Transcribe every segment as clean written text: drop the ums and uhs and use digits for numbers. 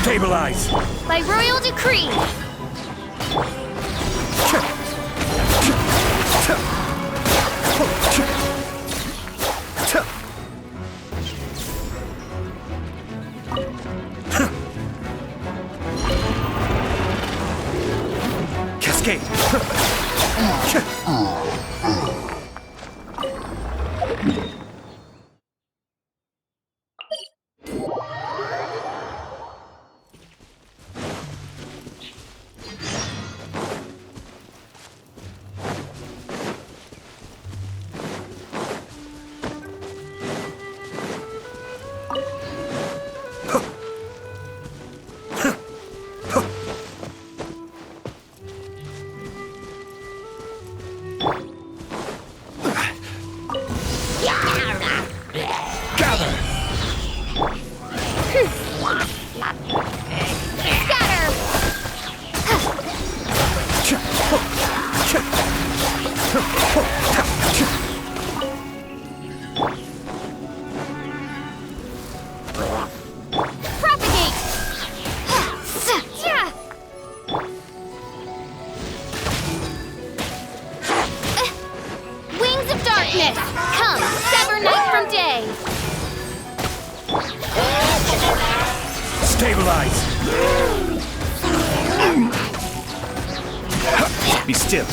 Stabilize! By royal decree! Cascade! Come, sever night from day! Stabilize! Be still.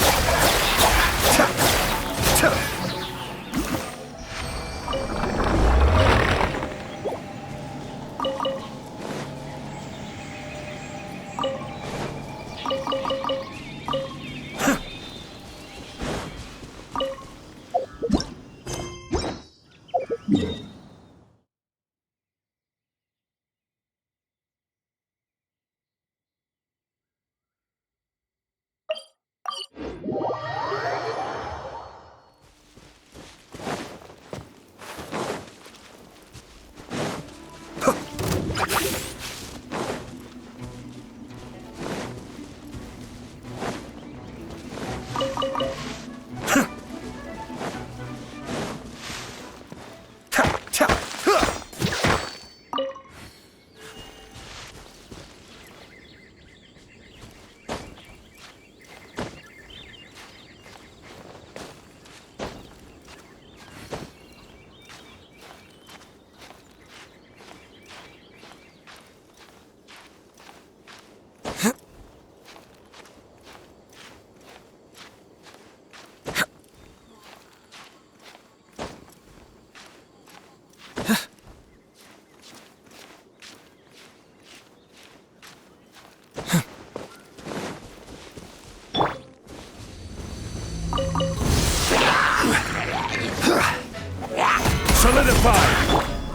Solidify!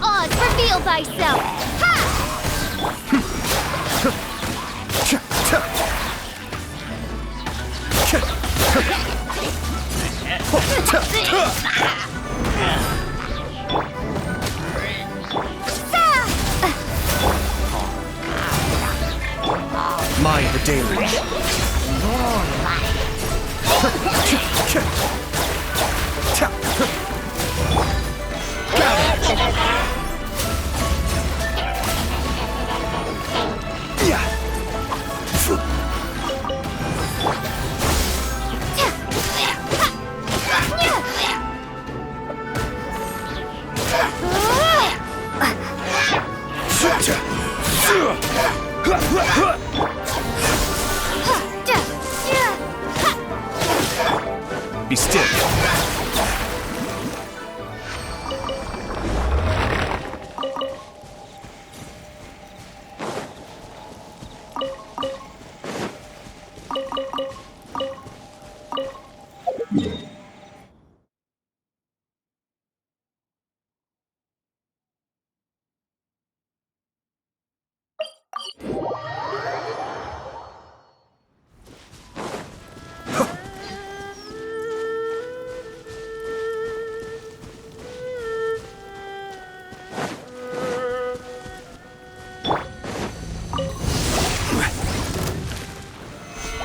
Oz, reveal thyself! Ha! More life. Be still.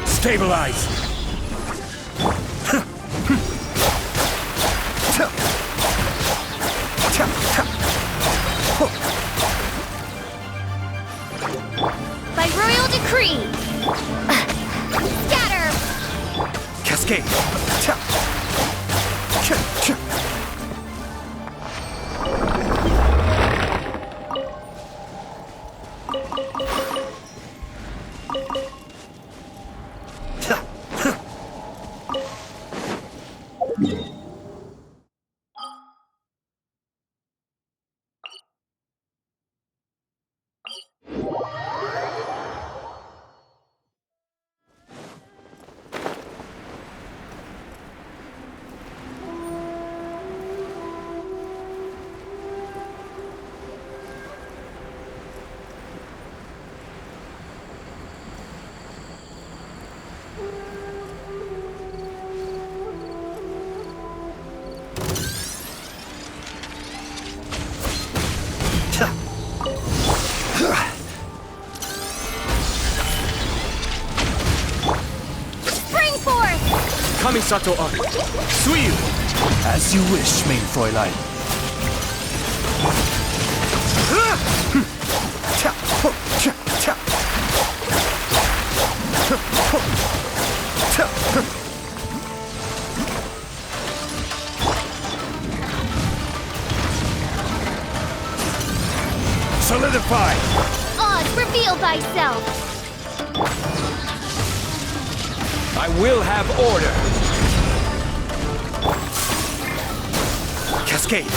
Stabilize! By royal decree! Scatter! Cascade! Spring forth! Kamisato Art! Suiyu! As you wish, main Fräulein. Solidify! Oz, reveal thyself! I will have order! Cascade!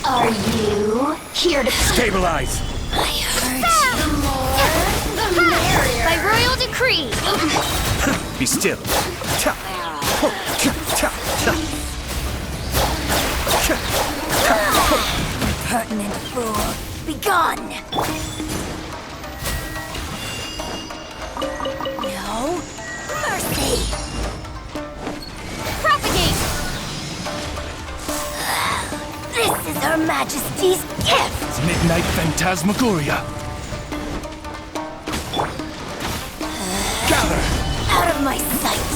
Are you here to Stabilize! I heard you. The more, the merrier. By royal decree! Be still! Pertinent fool. Begone! No mercy! Propagate! This is Her Majesty's gift! Midnight Phantasmagoria! Gather! Out of my sight!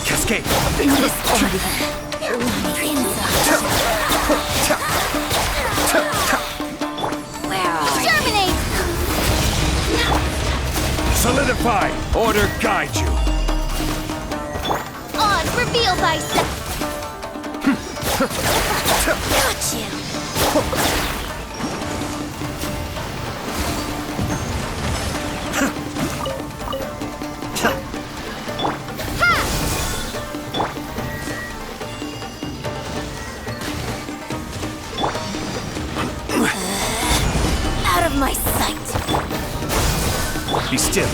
Cascade! In this order, where are you? Germinate! Solidify! Order guide you! Odds reveal thyself! Got you! Out of my sight! Be still.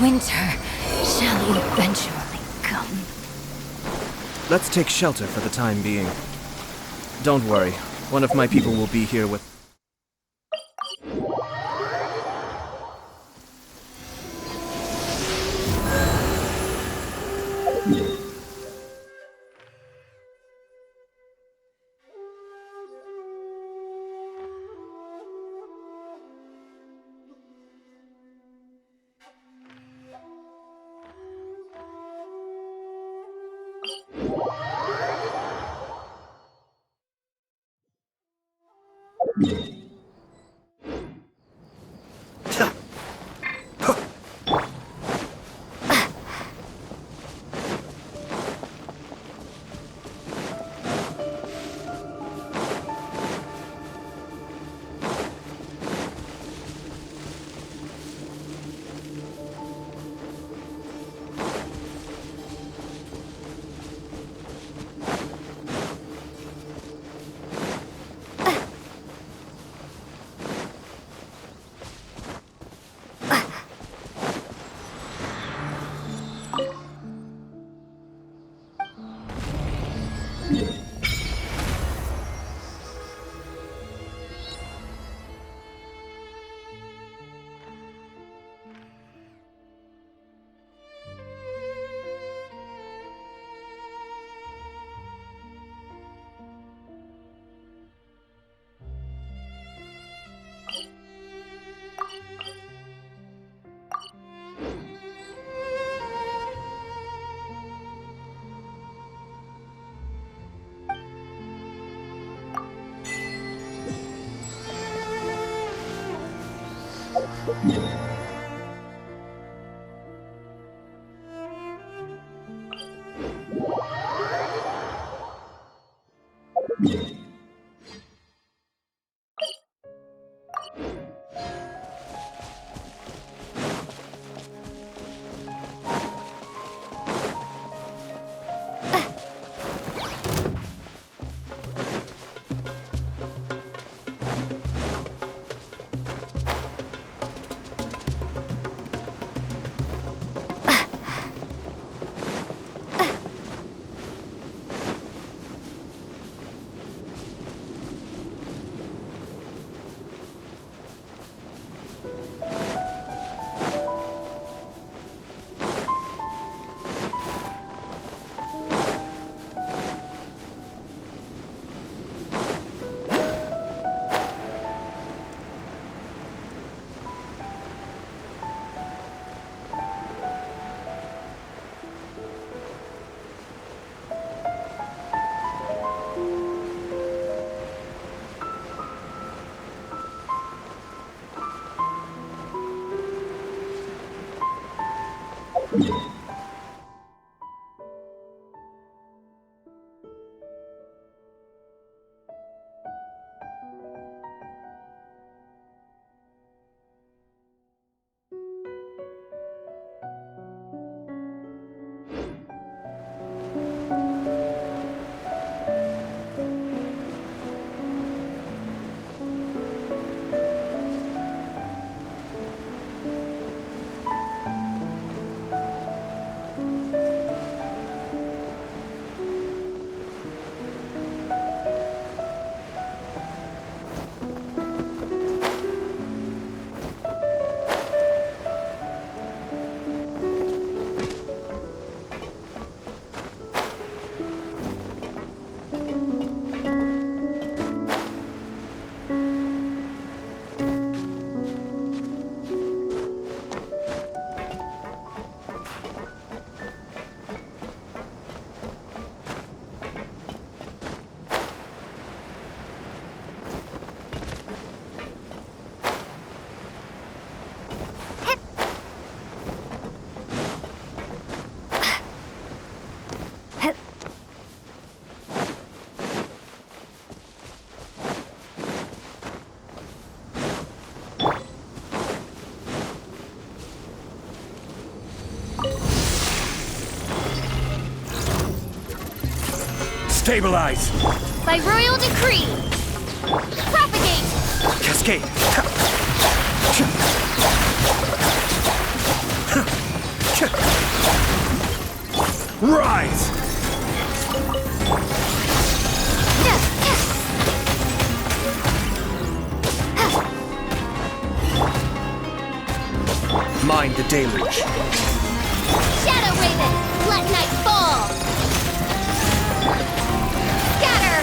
Winter shall eventually come. Let's take shelter for the time being. Don't worry, one of my people will be here with... Stabilize! By royal decree! Propagate! Cascade! Rise! Mind the deluge. Shadow Raven! Let night fall! Scatter!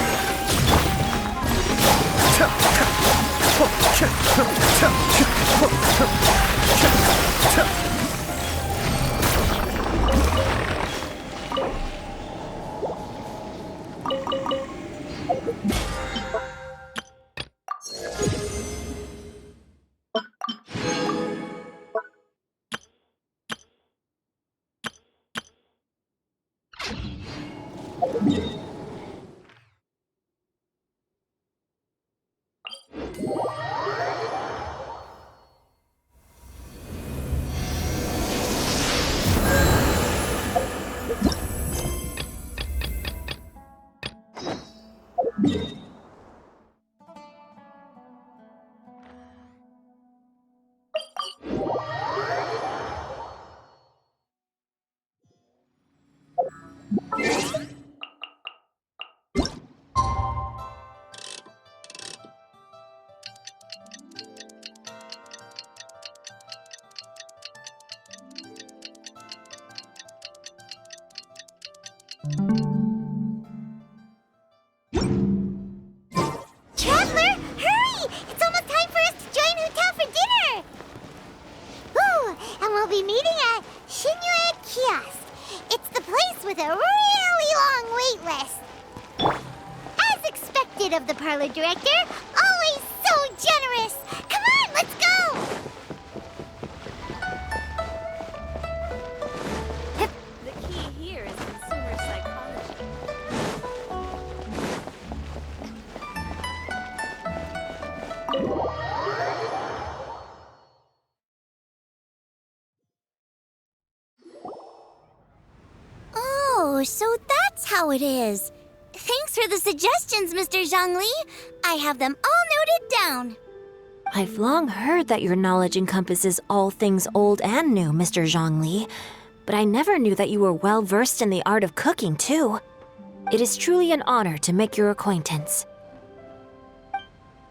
Traveler, hurry! It's almost time for us to join Hotel for dinner! Ooh, and we'll be meeting at Shinue Kiosk. It's the place with a really long wait list. As expected of the parlor director, always so generous! Come on, let's go! The key here is consumer psychology. Oh, so that's how it is. Thanks for the suggestions, Mr. Zhongli. I have them all noted down. I've long heard that your knowledge encompasses all things old and new, Mr. Zhongli, but I never knew that you were well versed in the art of cooking, too. It is truly an honor to make your acquaintance.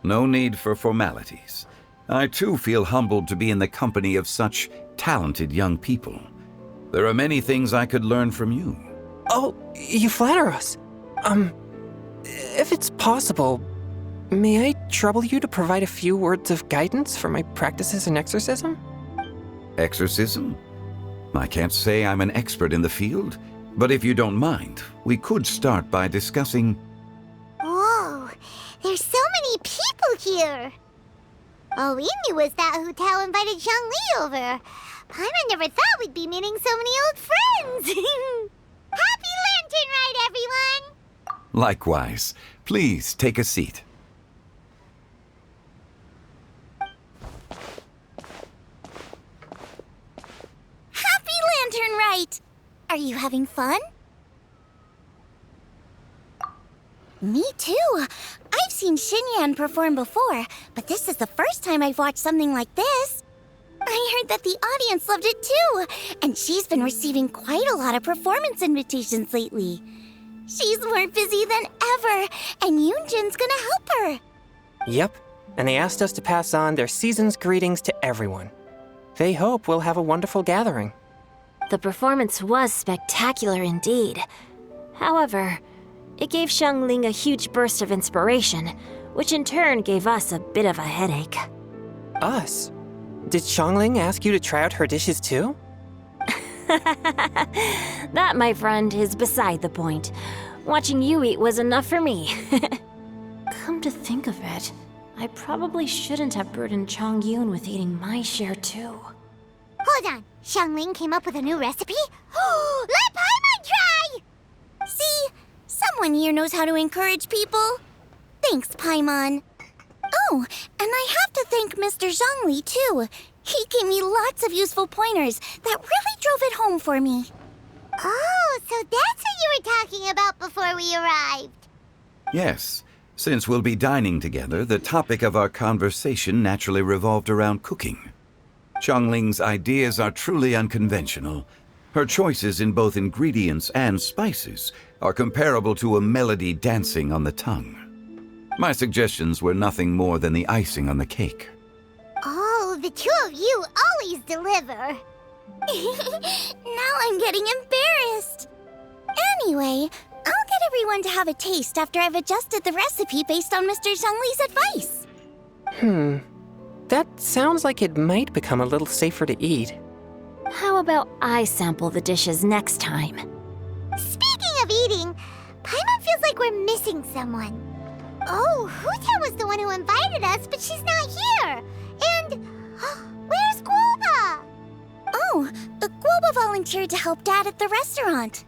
No need for formalities. I too feel humbled to be in the company of such talented young people. There are many things I could learn from you. Oh, you flatter us. If it's possible, may I trouble you to provide a few words of guidance for my practices in exorcism? Exorcism? I can't say I'm an expert in the field, but if you don't mind, we could start by discussing... Whoa, there's so many people here. All we knew was that Hotel invited Zhongli over. Paimon never thought we'd be meeting so many old friends. Happy Lantern Ride, everyone! Likewise. Please take a seat. Happy Lantern Rite! Are you having fun? Me too. I've seen Xinyan perform before, but this is the first time I've watched something like this. I heard that the audience loved it too, and she's been receiving quite a lot of performance invitations lately. She's more busy than ever, and Yoonjin's gonna help her. Yep, and they asked us to pass on their season's greetings to everyone. They hope we'll have a wonderful gathering. The performance was spectacular indeed. However, it gave Xiangling a huge burst of inspiration, which in turn gave us a bit of a headache. Us? Did Xiangling ask you to try out her dishes too? That, my friend, is beside the point. Watching you eat was enough for me. Come to think of it, I probably shouldn't have burdened Chongyun with eating my share too. Hold on, Xiangling came up with a new recipe? Let Paimon try! See, someone here knows how to encourage people. Thanks, Paimon. Oh, and I have to thank Mr. Zhongli, too. He gave me lots of useful pointers that really drove it home for me. Oh, so that's what you were talking about before we arrived. Yes, since we'll be dining together, the topic of our conversation naturally revolved around cooking. Xiangling's ideas are truly unconventional. Her choices in both ingredients and spices are comparable to a melody dancing on the tongue. My suggestions were nothing more than the icing on the cake. Oh, the two of you always deliver. Now I'm getting embarrassed. Anyway, I'll get everyone to have a taste after I've adjusted the recipe based on Mr. Zhongli's advice. That sounds like it might become a little safer to eat. How about I sample the dishes next time? Speaking of eating, Paimon feels like we're missing someone. Oh, Huta was the one who invited us, but she's not here. And where's Guoba? Oh, Guoba volunteered to help Dad at the restaurant.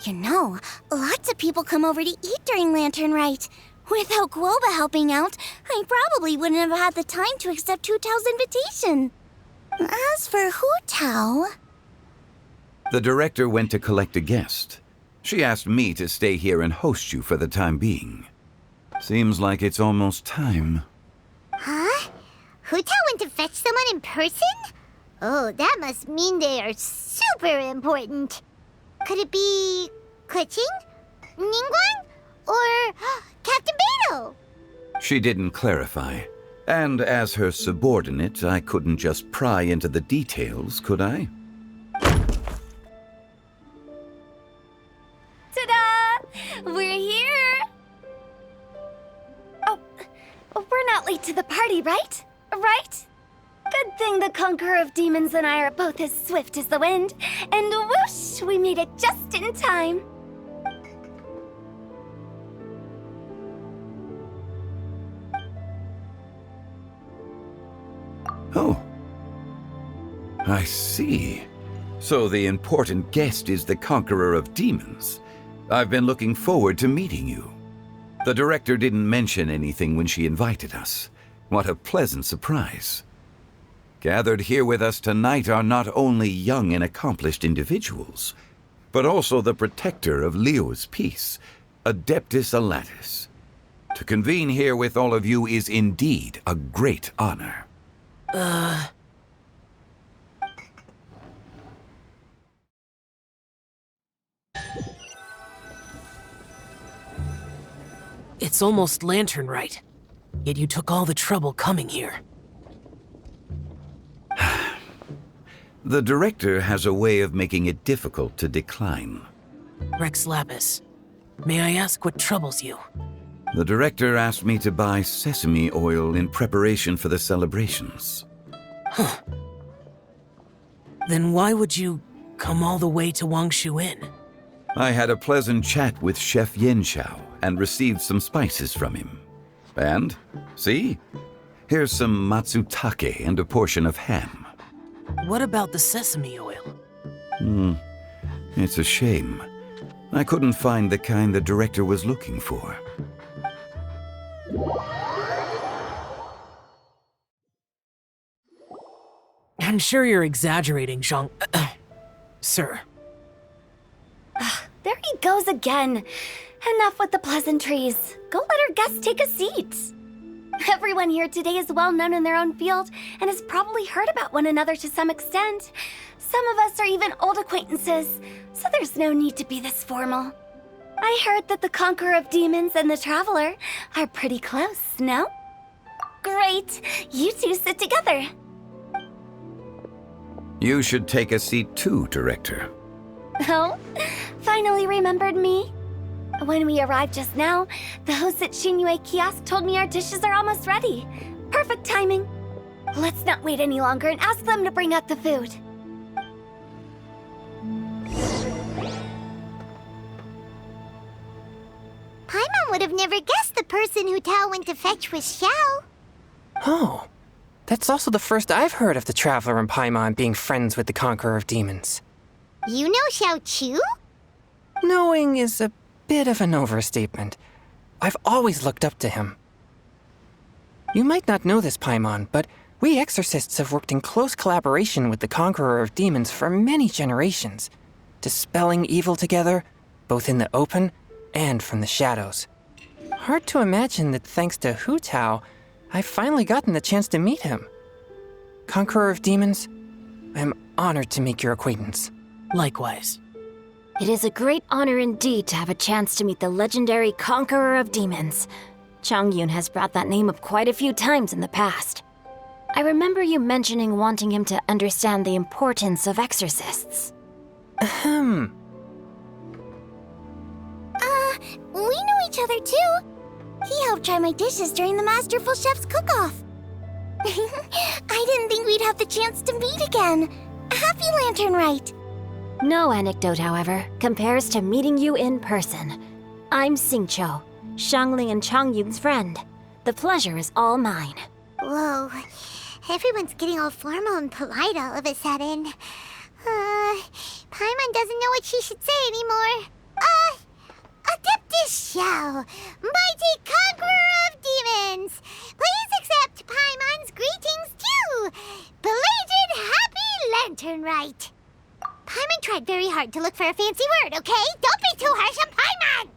You know, lots of people come over to eat during Lantern Rite. Without Guoba helping out, I probably wouldn't have had the time to accept Hu Tao's invitation. As for Hu Tao... The director went to collect a guest. She asked me to stay here and host you for the time being. Seems like it's almost time. Huh? Hu Tao went to fetch someone in person? Oh, that must mean they are super important. Could it be... Keqing? Ningguang? Or Captain Beidou? She didn't clarify. And as her subordinate, I couldn't just pry into the details, could I? Ta-da! We're here! Oh, we're not late to the party, right? Right? Good thing the Conqueror of Demons and I are both as swift as the wind. And whoosh, we made it just in time. Oh. I see. So the important guest is the Conqueror of Demons. I've been looking forward to meeting you. The director didn't mention anything when she invited us. What a pleasant surprise. Gathered here with us tonight are not only young and accomplished individuals, but also the protector of Leo's peace, Adeptus Alatus. To convene here with all of you is indeed a great honor. It's almost Lantern Rite, yet you took all the trouble coming here. The director has a way of making it difficult to decline. Rex Lapis, may I ask what troubles you? The director asked me to buy sesame oil in preparation for the celebrations. Huh. Then why would you come all the way to Wangshu Inn? I had a pleasant chat with Chef Yanxiao and received some spices from him. And, see? Here's some matsutake and a portion of ham. What about the sesame oil? It's a shame. I couldn't find the kind the director was looking for. I'm sure you're exaggerating, Zhang... Sir. There he goes again. Enough with the pleasantries. Go let our guests take a seat. Everyone here today is well known in their own field and has probably heard about one another to some extent. Some of us are even old acquaintances, so there's no need to be this formal. I heard that the Conqueror of Demons and the Traveler are pretty close, no? Great! You two sit together. You should take a seat too, Director. Oh? Finally remembered me? When we arrived just now, the host at Xinyue Kiosk told me our dishes are almost ready. Perfect timing. Let's not wait any longer and ask them to bring out the food. Paimon would have never guessed the person Hu Tao went to fetch was Xiao. Oh, that's also the first I've heard of the Traveler and Paimon being friends with the Conqueror of Demons. You know Xiao Chu? Knowing is a bit of an overstatement. I've always looked up to him. You might not know this, Paimon, but we exorcists have worked in close collaboration with the Conqueror of Demons for many generations. dispelling evil together, both in the open and from the shadows. Hard to imagine that thanks to Hu Tao, I've finally gotten the chance to meet him. Conqueror of Demons, I'm honored to make your acquaintance. Likewise. It is a great honor indeed to have a chance to meet the legendary Conqueror of Demons. Changyun has brought that name up quite a few times in the past. I remember you mentioning wanting him to understand the importance of exorcists. Ahem. We know each other too. He helped try my dishes during the Masterful Chef's cook-off. I didn't think we'd have the chance to meet again. Happy Lantern Rite. No anecdote, however, compares to meeting you in person. I'm Xingqiu, Shangling and Changyun's friend. The pleasure is all mine. Whoa. Everyone's getting all formal and polite all of a sudden. Paimon doesn't know what she should say anymore. Adeptus Xiao, mighty conqueror of demons, please accept Paimon's greetings too. Belated Happy Lantern Rite. Paimon tried very hard to look for a fancy word, okay? Don't be too harsh on Paimon!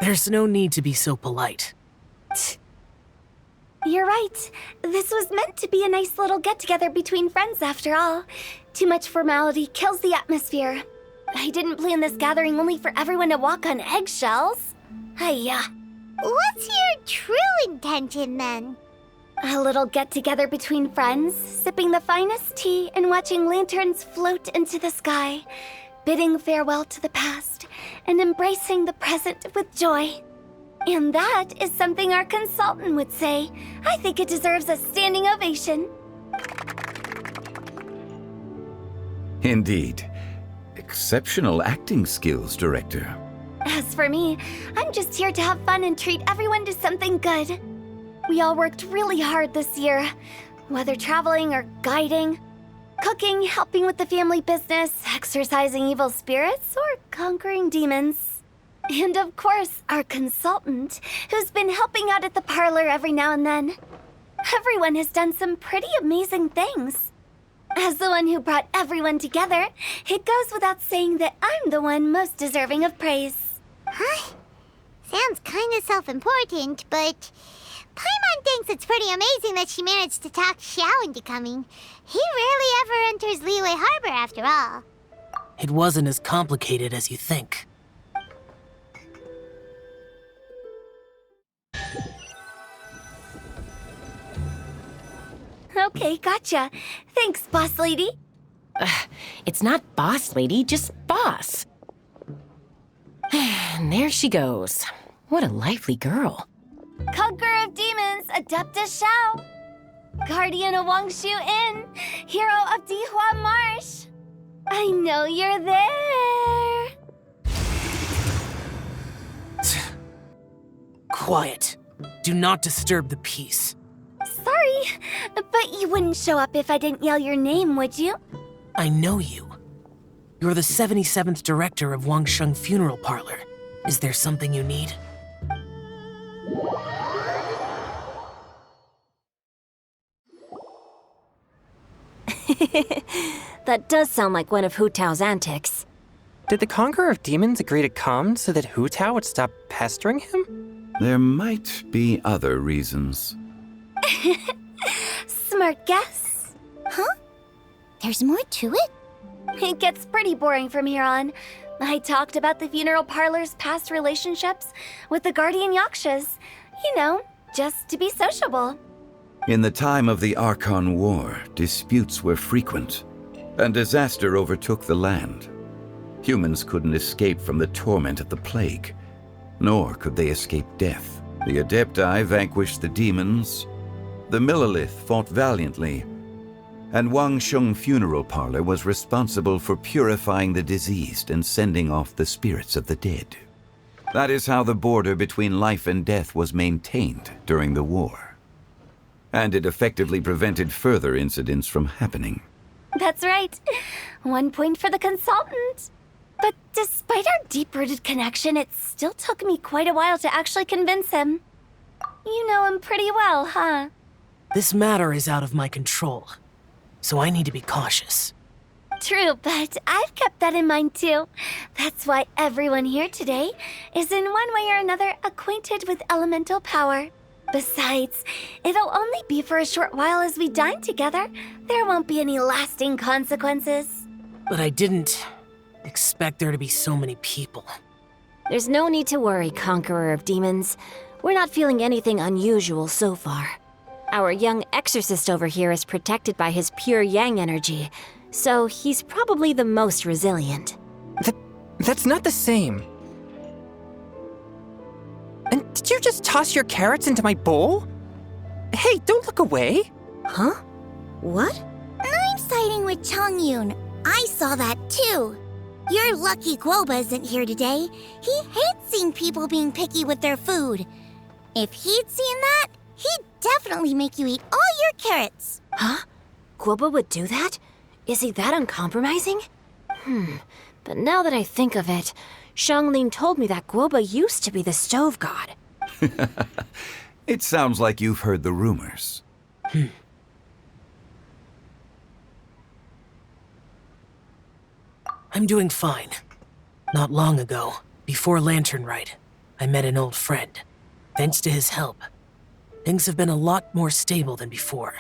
There's no need to be so polite. You're right. This was meant to be a nice little get-together between friends after all. Too much formality kills the atmosphere. I didn't plan this gathering only for everyone to walk on eggshells. Hiya. What's your true intention then? A little get-together between friends, sipping the finest tea and watching lanterns float into the sky, bidding farewell to the past and embracing the present with joy. And that is something our consultant would say. I think it deserves a standing ovation. Indeed. Exceptional acting skills, Director. As for me, I'm just here to have fun and treat everyone to something good. We all worked really hard this year, whether traveling or guiding, cooking, helping with the family business, exorcising evil spirits, or conquering demons. And of course, our consultant, who's been helping out at the parlor every now and then. Everyone has done some pretty amazing things. As the one who brought everyone together, it goes without saying that I'm the one most deserving of praise. Huh? Sounds kinda self-important, but Paimon thinks it's pretty amazing that she managed to talk Xiao into coming. He rarely ever enters Liyue Harbor after all. It wasn't as complicated as you think. Okay, gotcha. Thanks, boss lady. It's not boss lady, just boss. And there she goes. What a lively girl. Conqueror of Demons, Adeptus Xiao. Guardian of Wangshu Inn, hero of Dihua Marsh. I know you're there. Quiet. Do not disturb the peace. Sorry, but you wouldn't show up if I didn't yell your name, would you? I know you. You're the 77th director of Wangsheng Funeral Parlor. Is there something you need? That does sound like one of Hu Tao's antics. Did the Conqueror of Demons agree to come so that Hu Tao would stop pestering him? There might be other reasons. Smart guess. Huh? There's more to it? It gets pretty boring from here on. I talked about the funeral parlor's past relationships with the guardian yakshas. You know, just to be sociable. In the time of the Archon War, disputes were frequent, and disaster overtook the land. Humans couldn't escape from the torment of the plague, nor could they escape death. The Adepti vanquished the demons, the Millelith fought valiantly, and Wangsheng Funeral Parlor was responsible for purifying the diseased and sending off the spirits of the dead. That is how the border between life and death was maintained during the war. And it effectively prevented further incidents from happening. That's right. 1 point for the consultant. But despite our deep-rooted connection, it still took me quite a while to actually convince him. You know him pretty well, huh? This matter is out of my control, so I need to be cautious. True, but I've kept that in mind too. That's why everyone here today is in one way or another acquainted with elemental power. Besides, it'll only be for a short while as we dine together. There won't be any lasting consequences. But I didn't expect there to be so many people. There's no need to worry, Conqueror of Demons. We're not feeling anything unusual so far. Our young exorcist over here is protected by his pure yang energy, so he's probably the most resilient. That's not the same. And did you just toss your carrots into my bowl? Hey, don't look away. Huh? What? I'm siding with Chongyun. I saw that too. You're lucky Guoba isn't here today. He hates seeing people being picky with their food. If he'd seen that, he'd definitely make you eat all your carrots. Huh? Guoba would do that? Is he that uncompromising? But now that I think of it, Xianglin told me that Guoba used to be the stove god. It sounds like you've heard the rumors. I'm doing fine. Not long ago, before Lantern Rite, I met an old friend. Thanks to his help, things have been a lot more stable than before.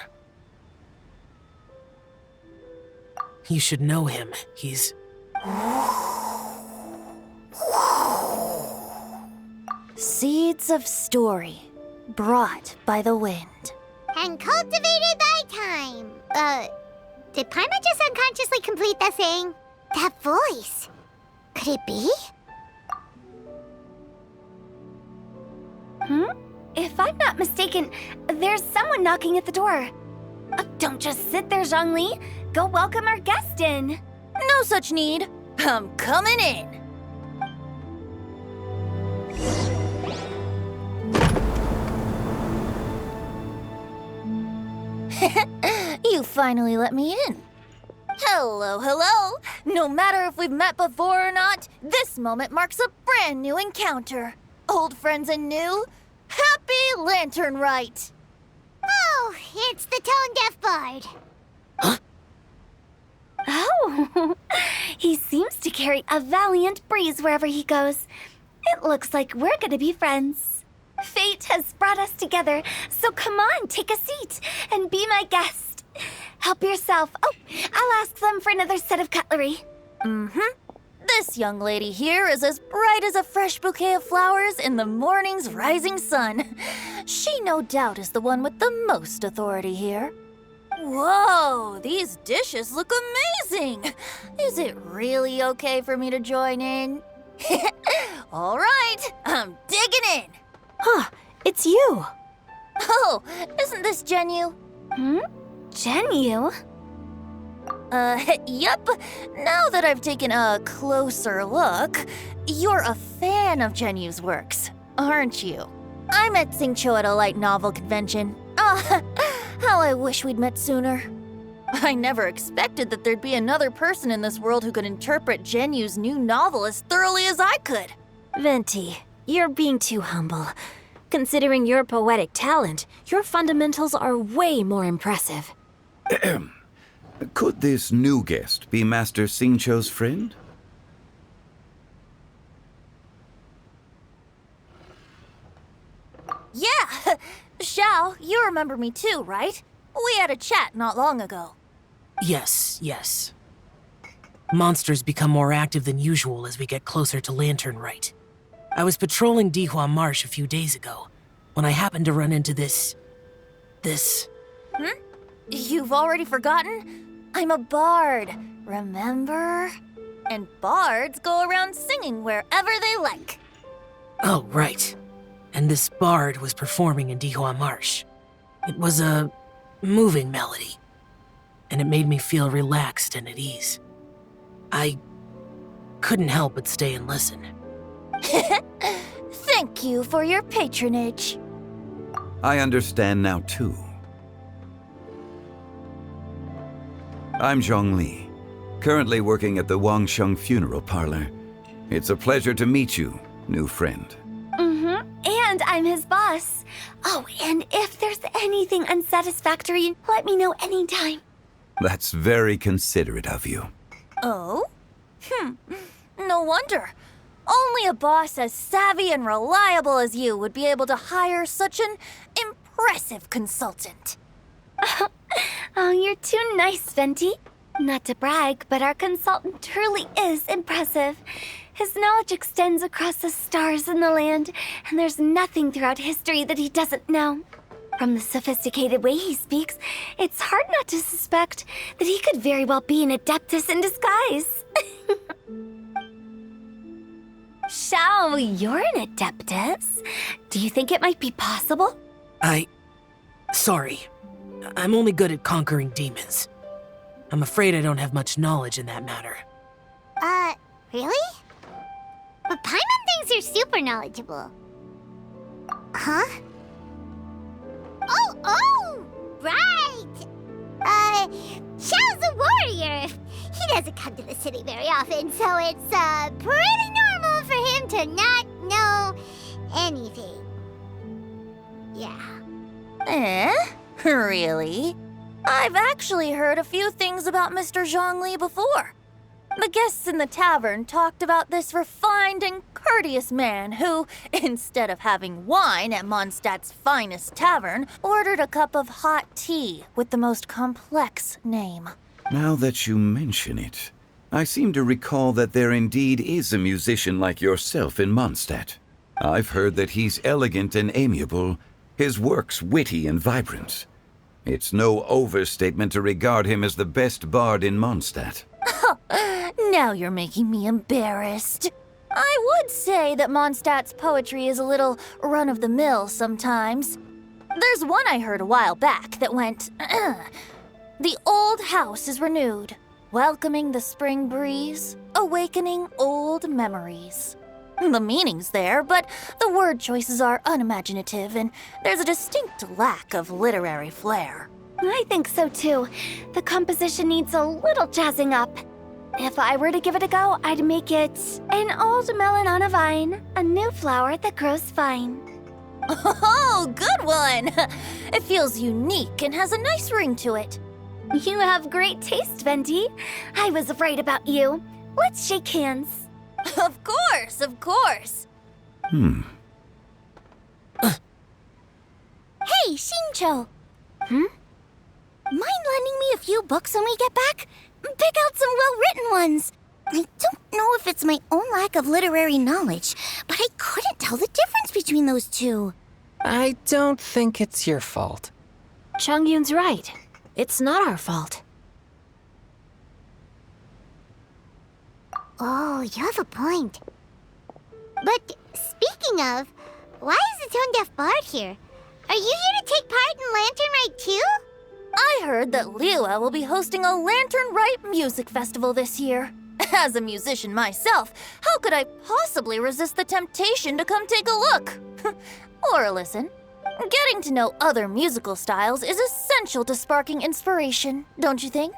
You should know him. He's... Seeds of story, brought by the wind. And cultivated by time. Did Paimon just unconsciously complete that saying? That voice. Could it be? If I'm not mistaken, there's someone knocking at the door. Don't just sit there, Zhongli. Go welcome our guest in. No such need. I'm coming in. You finally let me in. Hello, hello. No matter if we've met before or not, this moment marks a brand new encounter. Old friends and new. Happy Lantern Rite. Oh, it's the tone-deaf bard. Oh, he seems to carry a valiant breeze wherever he goes. It looks like we're gonna be friends. Fate has brought us together, so come on, take a seat and be my guest. Help yourself. Oh, I'll ask them for another set of cutlery. This young lady here is as bright as a fresh bouquet of flowers in the morning's rising sun. She no doubt is the one with the most authority here. Whoa, these dishes look amazing! Is it really okay for me to join in? All right, I'm digging in! Huh, it's you. Oh, isn't this Genyu? Genyu? Yep. Now that I've taken a closer look, you're a fan of Genyu's works, aren't you? I met Xingqiu at a light novel convention. How I wish we'd met sooner. I never expected that there'd be another person in this world who could interpret Genyu's new novel as thoroughly as I could. Venti, you're being too humble. Considering your poetic talent, your fundamentals are way more impressive. Could this new guest be Master Xingqiu's friend? Yeah! Xiao, you remember me too, right? We had a chat not long ago. Yes. Monsters become more active than usual as we get closer to Lantern Rite. I was patrolling Dihua Marsh a few days ago, when I happened to run into this... You've already forgotten? I'm a bard, remember? And bards go around singing wherever they like. Oh, right. And this bard was performing in Dihua Marsh. It was a moving melody, and it made me feel relaxed and at ease. I couldn't help but stay and listen. Thank you for your patronage. I understand now, too. I'm Zhongli, currently working at the Wangsheng Funeral Parlor. It's a pleasure to meet you, new friend. And I'm his boss. Oh, and if there's anything unsatisfactory, let me know anytime. That's very considerate of you. Oh? No wonder. Only a boss as savvy and reliable as you would be able to hire such an impressive consultant. Oh, you're too nice, Venti. Not to brag, but our consultant truly is impressive. His knowledge extends across the stars and the land, and there's nothing throughout history that he doesn't know. From the sophisticated way he speaks, it's hard not to suspect that he could very well be an adeptus in disguise. Shao, you're an adeptus. Do you think it might be possible? Sorry. I'm only good at conquering demons. I'm afraid I don't have much knowledge in that matter. Really? But Paimon thinks you're super knowledgeable. Huh? Oh, right! Xiao's a warrior. He doesn't come to the city very often, so it's, pretty normal for him to not know anything. Yeah. Really? I've actually heard a few things about Mr. Zhongli before. The guests in the tavern talked about this refined and courteous man who, instead of having wine at Mondstadt's finest tavern, ordered a cup of hot tea with the most complex name. Now that you mention it, I seem to recall that there indeed is a musician like yourself in Mondstadt. I've heard that he's elegant and amiable, his works witty and vibrant. It's no overstatement to regard him as the best bard in Mondstadt. Now you're making me embarrassed. I would say that Mondstadt's poetry is a little run-of-the-mill sometimes. There's one I heard a while back that went, The old house is renewed, welcoming the spring breeze, awakening old memories. The meaning's there, but the word choices are unimaginative, and there's a distinct lack of literary flair. I think so too. The composition needs a little jazzing up. If I were to give it a go, I'd make it an old melon on a vine, a new flower that grows fine. Oh, good one! It feels unique and has a nice ring to it. You have great taste, Venti. I was afraid about you. Let's shake hands. Of course, of course. Hey, Shincho! Mind lending me a few books when we get back? Pick out some well-written ones. I don't know if it's my own lack of literary knowledge, but I couldn't tell the difference between those two. I don't think it's your fault. Chongyun's right. It's not our fault. Oh, you have a point. But speaking of, why is the tone-deaf bard here? Are you here to take part in Lantern Rite too? I heard that Liua will be hosting a Lantern Rite music festival this year. As a musician myself, how could I possibly resist the temptation to come take a look? Or a listen. Getting to know other musical styles is essential to sparking inspiration, don't you think?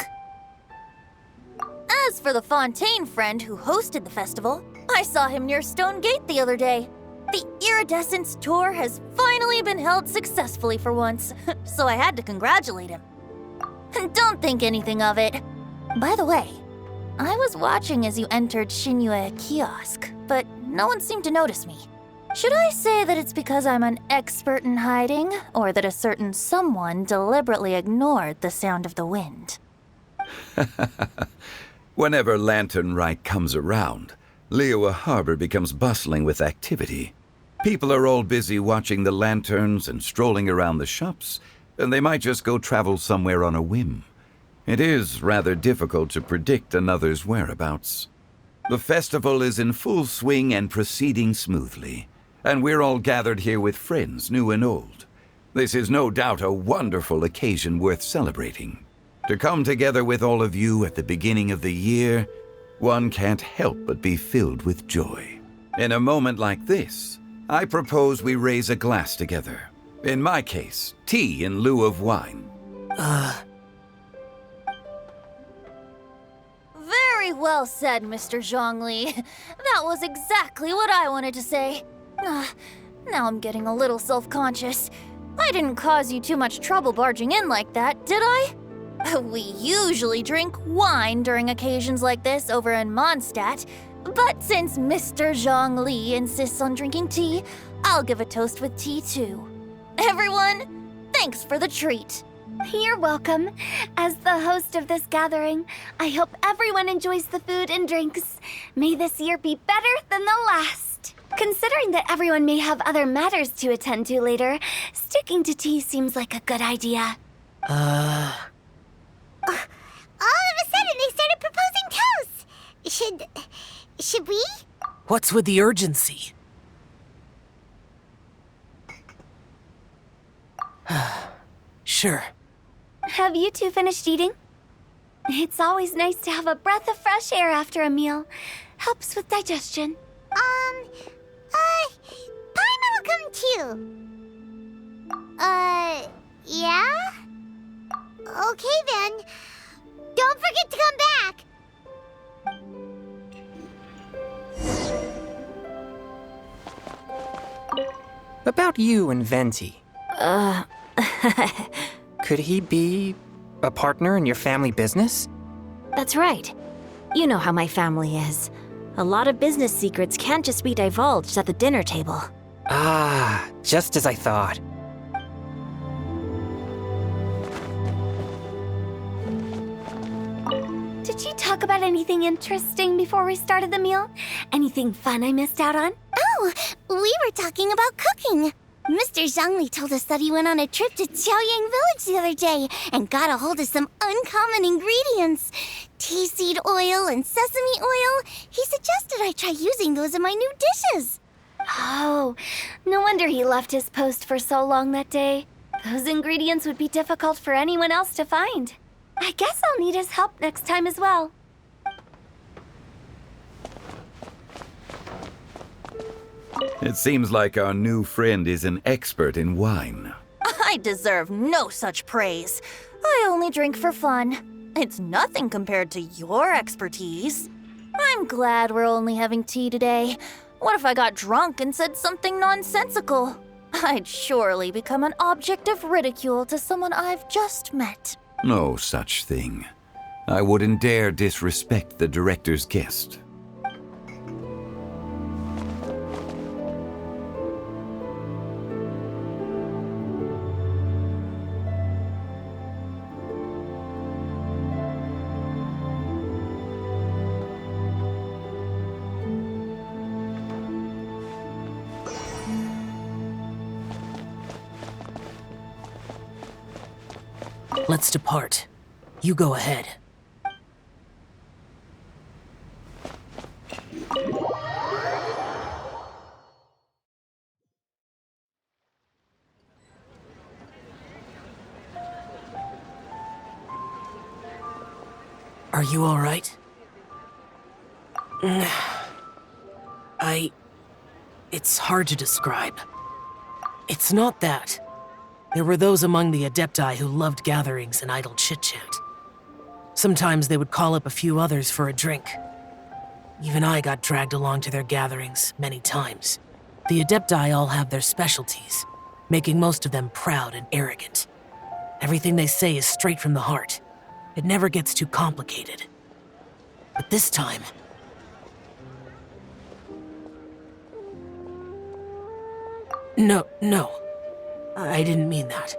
As for the Fontaine friend who hosted the festival, I saw him near Stone Gate the other day. The Iridescence tour has finally been held successfully for once, so I had to congratulate him. Don't think anything of it. By the way, I was watching as you entered Shinyue Kiosk, but no one seemed to notice me. Should I say that it's because I'm an expert in hiding, or that a certain someone deliberately ignored the sound of the wind? Whenever Lantern Rite comes around, Liua Harbor becomes bustling with activity. People are all busy watching the lanterns and strolling around the shops, and they might just go travel somewhere on a whim. It is rather difficult to predict another's whereabouts. The festival is in full swing and proceeding smoothly, and we're all gathered here with friends, new and old. This is no doubt a wonderful occasion worth celebrating. To come together with all of you at the beginning of the year, one can't help but be filled with joy. In a moment like this, I propose we raise a glass together. In my case, tea in lieu of wine. Very well said, Mr. Zhongli. That was exactly what I wanted to say. Now I'm getting a little self-conscious. I didn't cause you too much trouble barging in like that, did I? We usually drink wine during occasions like this over in Mondstadt, but since Mr. Zhongli insists on drinking tea, I'll give a toast with tea too. Everyone, thanks for the treat. You're welcome. As the host of this gathering, I hope everyone enjoys the food and drinks. May this year be better than the last. Considering that everyone may have other matters to attend to later, sticking to tea seems like a good idea. All of a sudden, they started proposing toasts. Should we? What's with the urgency? Sure. Have you two finished eating? It's always nice to have a breath of fresh air after a meal. Helps with digestion. Paimon will come too. Yeah? Okay then. Don't forget to come back. About you and Venti. Could he be a partner in your family business? That's right. You know how my family is. A lot of business secrets can't just be divulged at the dinner table. Ah, just as I thought. Did you talk about anything interesting before we started the meal? Anything fun I missed out on? Oh, we were talking about cooking. Mr. Zhongli told us that he went on a trip to Xiaoyang Village the other day and got a hold of some uncommon ingredients. Tea seed oil and sesame oil. He suggested I try using those in my new dishes. Oh, no wonder he left his post for so long that day. Those ingredients would be difficult for anyone else to find. I guess I'll need his help next time as well. It seems like our new friend is an expert in wine. I deserve no such praise. I only drink for fun. It's nothing compared to your expertise. I'm glad we're only having tea today. What if I got drunk and said something nonsensical? I'd surely become an object of ridicule to someone I've just met. No such thing. I wouldn't dare disrespect the director's guest. Let's depart. You go ahead. Are you all right? It's hard to describe. It's not that. There were those among the Adepti who loved gatherings and idle chit-chat. Sometimes they would call up a few others for a drink. Even I got dragged along to their gatherings many times. The Adepti all have their specialties, making most of them proud and arrogant. Everything they say is straight from the heart. It never gets too complicated. But this time... No. I didn't mean that.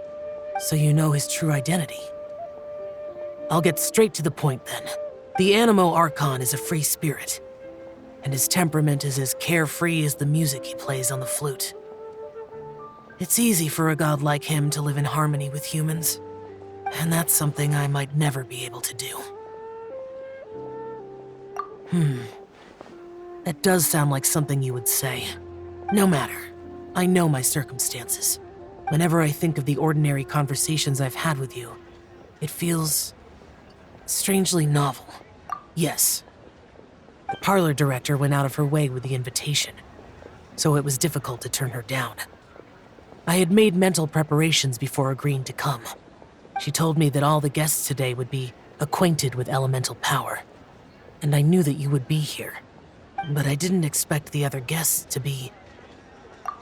So you know his true identity. I'll get straight to the point then. The Animo Archon is a free spirit, and his temperament is as carefree as the music he plays on the flute. It's easy for a god like him to live in harmony with humans, and that's something I might never be able to do. That does sound like something you would say. No matter. I know my circumstances. Whenever I think of the ordinary conversations I've had with you, it feels strangely novel. Yes. The parlor director went out of her way with the invitation, so it was difficult to turn her down. I had made mental preparations before agreeing to come. She told me that all the guests today would be acquainted with elemental power, and I knew that you would be here. But I didn't expect the other guests to be...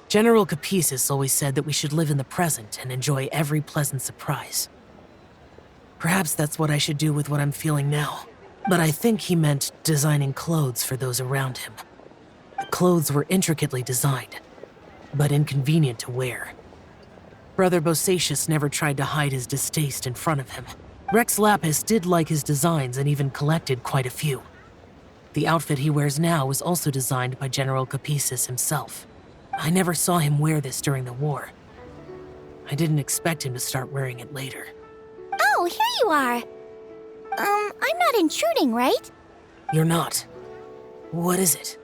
General Capisis always said that we should live in the present and enjoy every pleasant surprise. Perhaps that's what I should do with what I'm feeling now. But I think he meant designing clothes for those around him. The clothes were intricately designed, but inconvenient to wear. Brother Bosacius never tried to hide his distaste in front of him. Rex Lapis did like his designs and even collected quite a few. The outfit he wears now was also designed by General Capices himself. I never saw him wear this during the war. I didn't expect him to start wearing it later. Oh, here you are. I'm not intruding, right? You're not. What is it?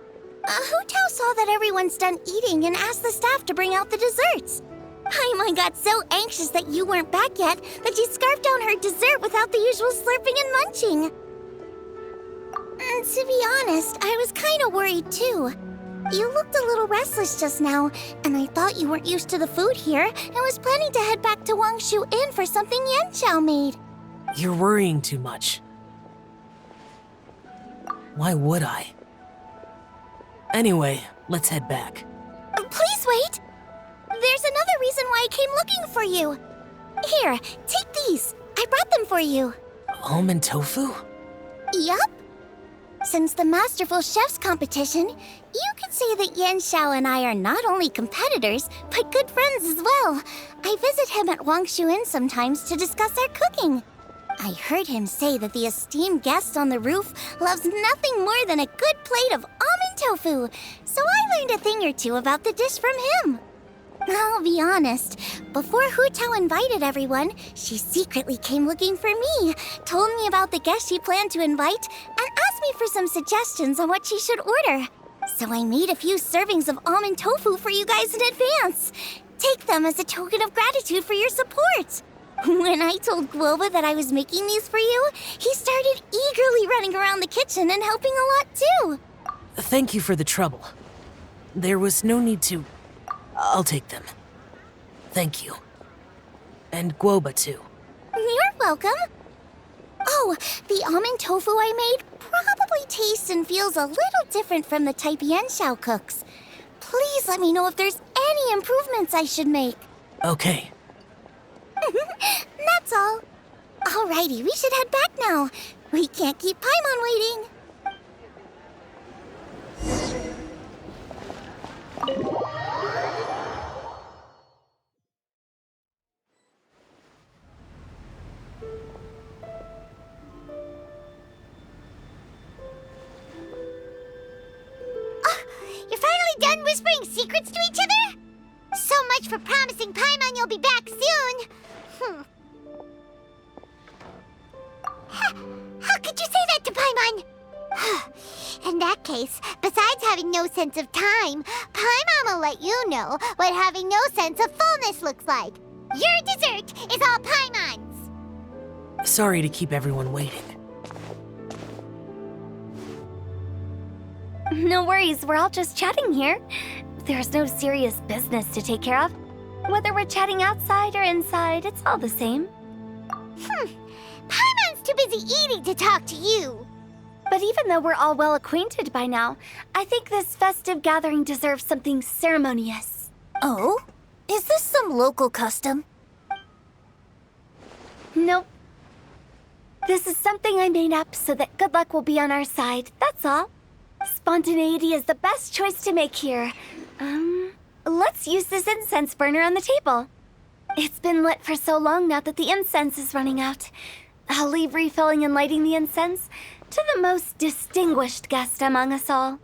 Hu Tao saw that everyone's done eating and asked the staff to bring out the desserts. Paimon got so anxious that you weren't back yet that she scarfed down her dessert without the usual slurping and munching. To be honest, I was kind of worried too. You looked a little restless just now, and I thought you weren't used to the food here and was planning to head back to Wangshu Inn for something Yanxiao made. You're worrying too much. Why would I? Anyway, let's head back. Please wait! There's another reason why I came looking for you. Here, take these. I brought them for you. Almond tofu? Yup. Since the Masterful Chef's competition, you could say that Yanxiao and I are not only competitors, but good friends as well. I visit him at Wangshu Inn sometimes to discuss our cooking. I heard him say that the esteemed guest on the roof loves nothing more than a good plate of almond tofu, so I learned a thing or two about the dish from him. I'll be honest, before Hu Tao invited everyone, she secretly came looking for me, told me about the guests she planned to invite, and asked me for some suggestions on what she should order. So I made a few servings of almond tofu for you guys in advance. Take them as a token of gratitude for your support. When I told Guoba that I was making these for you, he started eagerly running around the kitchen and helping a lot too. Thank you for the trouble. There was no need to... I'll take them. Thank you. And Guoba too. You're welcome. Oh, the almond tofu I made probably tastes and feels a little different from the type Yanxiao cooks. Please let me know if there's any improvements I should make. Okay. That's all. Alrighty, we should head back now. We can't keep Paimon waiting. You're finally done whispering secrets to each other? So much for promising Paimon you'll be back soon. How could you say that to Paimon? In that case, besides having no sense of time, Paimon will let you know what having no sense of fullness looks like. Your dessert is all Paimon's. Sorry to keep everyone waiting. No worries, we're all just chatting here. There's no serious business to take care of. Whether we're chatting outside or inside, it's all the same. Paimon's too busy eating to talk to you. But even though we're all well acquainted by now, I think this festive gathering deserves something ceremonious. Oh? Is this some local custom? Nope. This is something I made up so that good luck will be on our side, that's all. Spontaneity is the best choice to make here. Let's use this incense burner on the table. It's been lit for so long now that the incense is running out. I'll leave refilling and lighting the incense to the most distinguished guest among us all.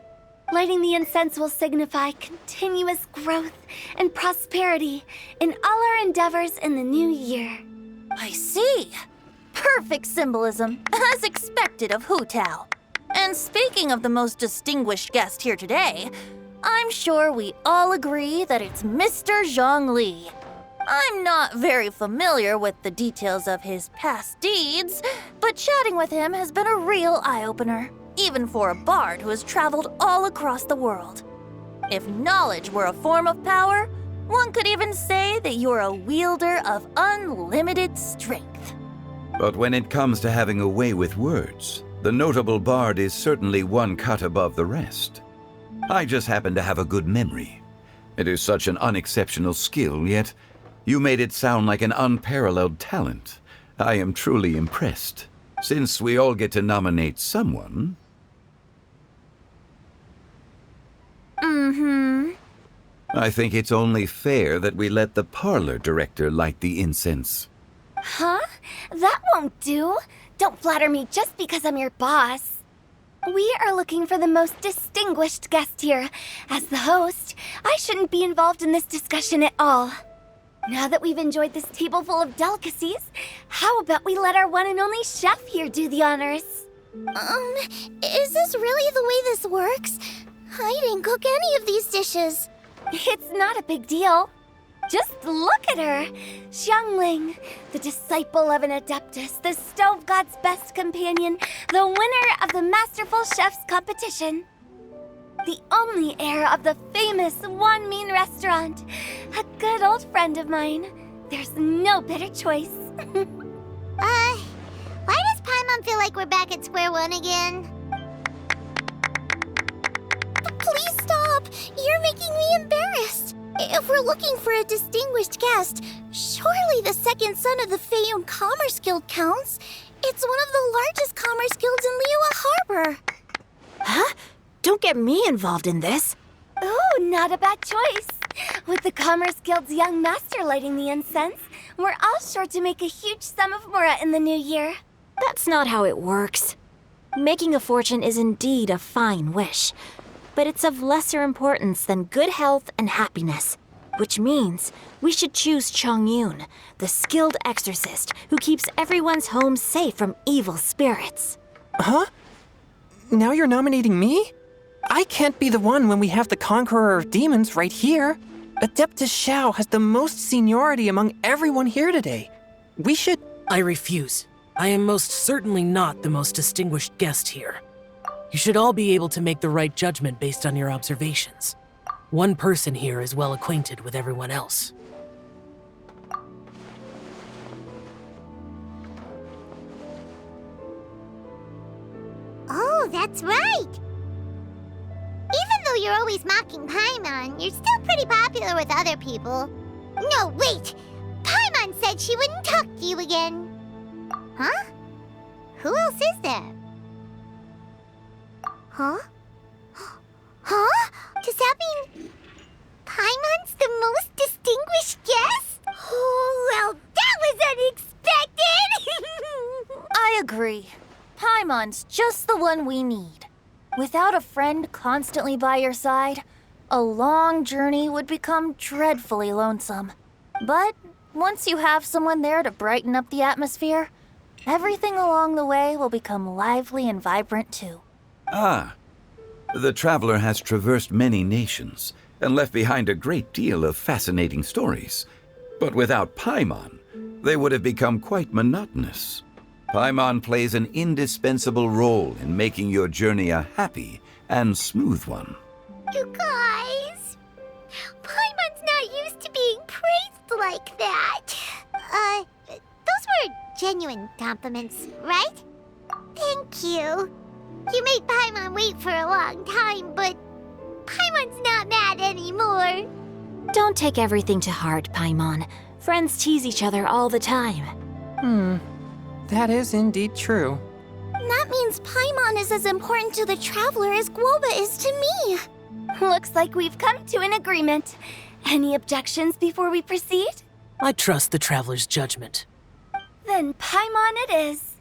Lighting the incense will signify continuous growth and prosperity in all our endeavors in the new year. I see. Perfect symbolism, as expected of Hu Tao. And speaking of the most distinguished guest here today, I'm sure we all agree that it's Mr. Zhongli. I'm not very familiar with the details of his past deeds, but chatting with him has been a real eye-opener, even for a bard who has traveled all across the world. If knowledge were a form of power, one could even say that you're a wielder of unlimited strength. But when it comes to having a way with words, the notable bard is certainly one cut above the rest. I just happen to have a good memory. It is such an unexceptional skill, yet you made it sound like an unparalleled talent. I am truly impressed. Since we all get to nominate someone... Mm-hmm. I think it's only fair that we let the parlor director light the incense. Huh? That won't do. Don't flatter me just because I'm your boss. We are looking for the most distinguished guest here. As the host, I shouldn't be involved in this discussion at all. Now that we've enjoyed this table full of delicacies, how about we let our one and only chef here do the honors? Is this really the way this works? I didn't cook any of these dishes. It's not a big deal. Just look at her! Xiangling, the disciple of an adeptus, the stove god's best companion, the winner of the Masterful Chef's competition. The only heir of the famous Wanmin restaurant. A good old friend of mine. There's no better choice. Why does Paimon feel like we're back at square one again? Please stop! You're making me embarrassed. If we're looking for a distinguished guest, surely the second son of the Feiyun Commerce Guild counts. It's one of the largest commerce guilds in Liyue Harbor. Huh? Don't get me involved in this. Ooh, not a bad choice. With the Commerce Guild's young master lighting the incense, we're all sure to make a huge sum of mora in the new year. That's not how it works. Making a fortune is indeed a fine wish, but it's of lesser importance than good health and happiness, which means we should choose Chongyun, the skilled exorcist who keeps everyone's home safe from evil spirits. Huh? Now you're nominating me? I can't be the one when we have the Conqueror of Demons right here. Adeptus Xiao has the most seniority among everyone here today. We should... I refuse. I am most certainly not the most distinguished guest here. You should all be able to make the right judgment based on your observations. One person here is well acquainted with everyone else. Oh, that's right! Even though you're always mocking Paimon, you're still pretty popular with other people. No, wait! Paimon said she wouldn't talk to you again. Huh? Who else is there? Huh? Huh? Does that mean Paimon's the most distinguished guest? Oh, well, that was unexpected! I agree. Paimon's just the one we need. Without a friend constantly by your side, a long journey would become dreadfully lonesome. But once you have someone there to brighten up the atmosphere, everything along the way will become lively and vibrant too. Ah, the traveler has traversed many nations and left behind a great deal of fascinating stories. But without Paimon, they would have become quite monotonous. Paimon plays an indispensable role in making your journey a happy and smooth one. You guys, Paimon's not used to being praised like that. Those were genuine compliments, right? Thank you. You made Paimon wait for a long time, but Paimon's not mad anymore. Don't take everything to heart, Paimon. Friends tease each other all the time. That is indeed true. That means Paimon is as important to the traveler as Guoba is to me. Looks like we've come to an agreement. Any objections before we proceed? I trust the traveler's judgment. Then Paimon it is.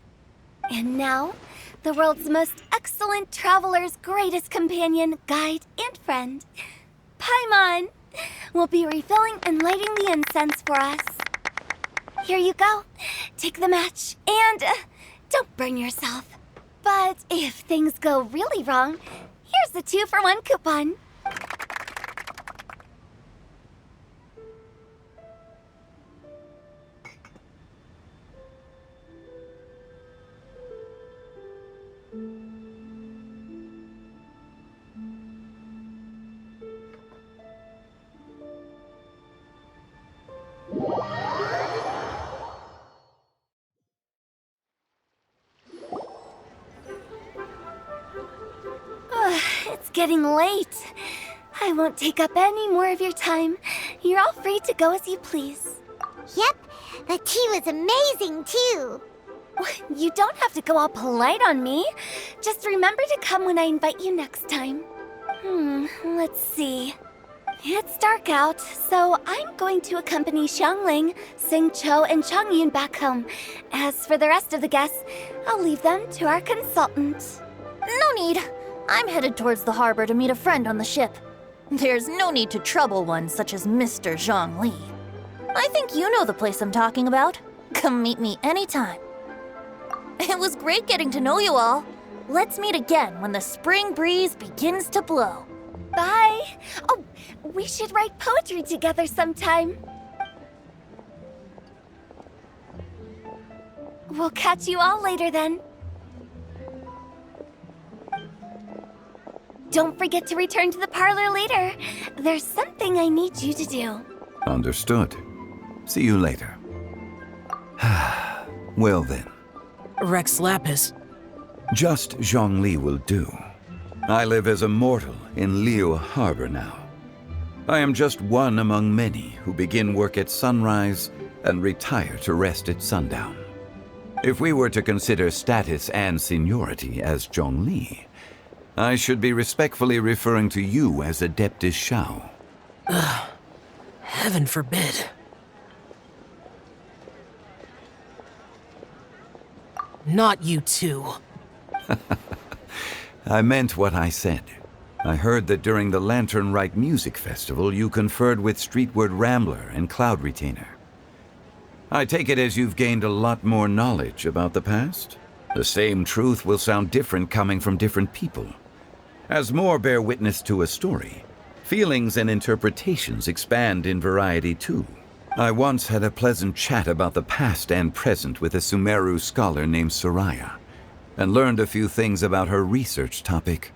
And now, the world's most excellent traveler's greatest companion, guide, and friend, Paimon, will be refilling and lighting the incense for us. Here you go. Take the match, and don't burn yourself. But if things go really wrong, here's the 2-for-1 coupon. It's getting late. I won't take up any more of your time. You're all free to go as you please. Yep, The tea was amazing, too. You don't have to go all polite on me. Just remember to come when I invite you next time. Let's see. It's dark out, so I'm going to accompany Xiangling, Xingqiu, and Changyun back home. As for the rest of the guests, I'll leave them to our consultant. No need. I'm headed towards the harbor to meet a friend on the ship. There's no need to trouble one such as Mr. Zhongli. I think you know the place I'm talking about. Come meet me anytime. It was great getting to know you all. Let's meet again when the spring breeze begins to blow. Bye. Oh, we should write poetry together sometime. We'll catch you all later then. Don't forget to return to the parlor later. There's something I need you to do. Understood. See you later. Well then. Rex Lapis. Just Zhongli will do. I live as a mortal in Liu Harbor now. I am just one among many who begin work at sunrise and retire to rest at sundown. If we were to consider status and seniority as Zhongli, I should be respectfully referring to you as Adeptus Shao. Heaven forbid. Not you too. I meant what I said. I heard that during the Lantern Rite Music Festival, you conferred with Streetward Rambler and Cloud Retainer. I take it as you've gained a lot more knowledge about the past? The same truth will sound different coming from different people. As more bear witness to a story, feelings and interpretations expand in variety too. I once had a pleasant chat about the past and present with a Sumeru scholar named Soraya, and learned a few things about her research topic.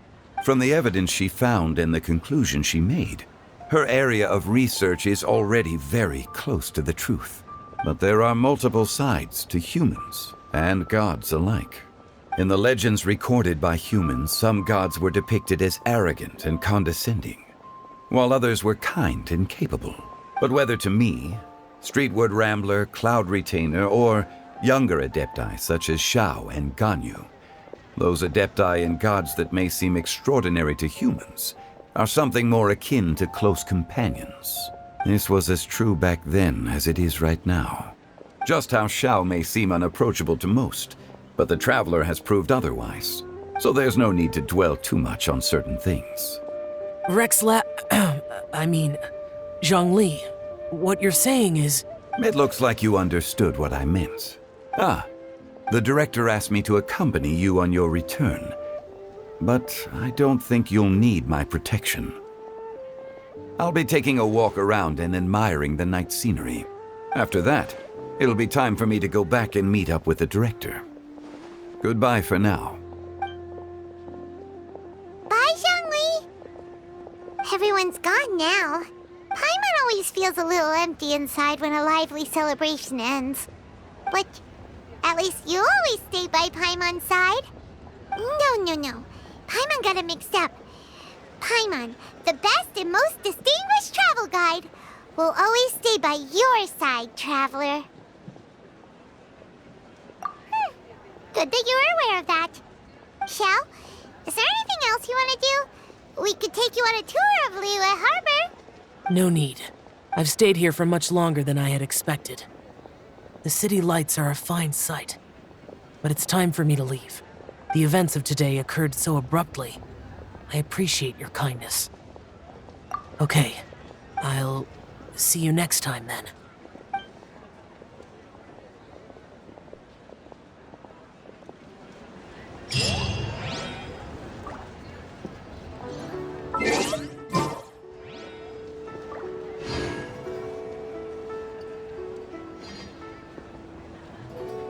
From the evidence she found and the conclusion she made, her area of research is already very close to the truth. But there are multiple sides to humans and gods alike. In the legends recorded by humans, some gods were depicted as arrogant and condescending, while others were kind and capable. But whether to me, Streetward Rambler, Cloud Retainer, or younger adepti such as Shao and Ganyu, those adepti and gods that may seem extraordinary to humans are something more akin to close companions. This was as true back then as it is right now. Just how Shao may seem unapproachable to most, but the Traveler has proved otherwise, so there's no need to dwell too much on certain things. Zhongli, what you're saying is... It looks like you understood what I meant. The director asked me to accompany you on your return, but I don't think you'll need my protection. I'll be taking a walk around and admiring the night scenery. After that, it'll be time for me to go back and meet up with the director. Goodbye for now. Bye, Zhongli. Everyone's gone now. Paimon always feels a little empty inside when a lively celebration ends. But at least you always stay by Paimon's side. No. Paimon got it mixed up. Paimon, the best and most distinguished travel guide, will always stay by your side, Traveler. Good that you were aware of that. Shell, is there anything else you want to do? We could take you on a tour of Liyue Harbor. No need. I've stayed here for much longer than I had expected. The city lights are a fine sight, but it's time for me to leave. The events of today occurred so abruptly. I appreciate your kindness. Okay, I'll see you next time then.